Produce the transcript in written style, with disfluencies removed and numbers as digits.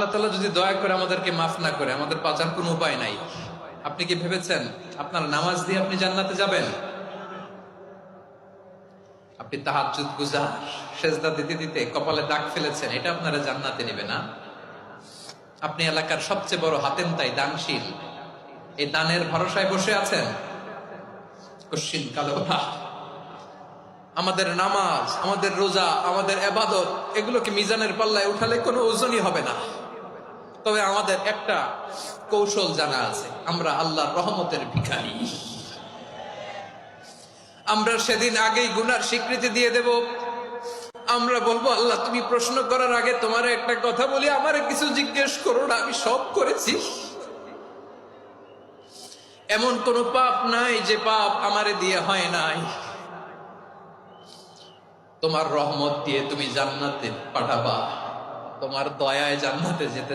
আল্লাহ তাআলা যদি দয়া করে আমাদেরকে মাফ না করে, আমাদের বাঁচার কোনো উপায় নাই। আপনি কি ভেবেছেন আপনার নামাজ দিয়ে আপনি জান্নাতে যাবেন? আপনি তাহাজ্জুদ গুজার, সেজদা দিতে দিতে কপালে দাগ ফেলেছেন, এটা আপনারা জান্নাতে নেবে না? আপনি এলাকার সবচেয়ে বড় হাতেম তাই দানশীল, এই দানের ভরসায় বসে আছেন কশ্চিন কালো না। আমাদের নামাজ, আমাদের রোজা, আমাদের ইবাদত, এগুলোকে মিজানের পাল্লায় উঠালে কোনো ওজনই হবে না। তবে আমাদের একটা কৌশল জানা আছে, আমরা আল্লাহর রহমতের ভিখারি। আমরা সেদিন আগেই গুনার স্বীকৃতি দিয়ে দেব। আমরা বলবো, আল্লাহ তুমি প্রশ্ন করার আগে তোমার একটা কথা বলি, আমারে কিছু জিজ্ঞেস করো না, আমি সব করেছি। এমন কোন পাপ নাই যে পাপ আমারে দিয়ে হয় নাই। তোমার রহমত দিয়ে তুমি জান্নাতে পাঠাবা, তোমার দয়ায় জান্নাতে যেতে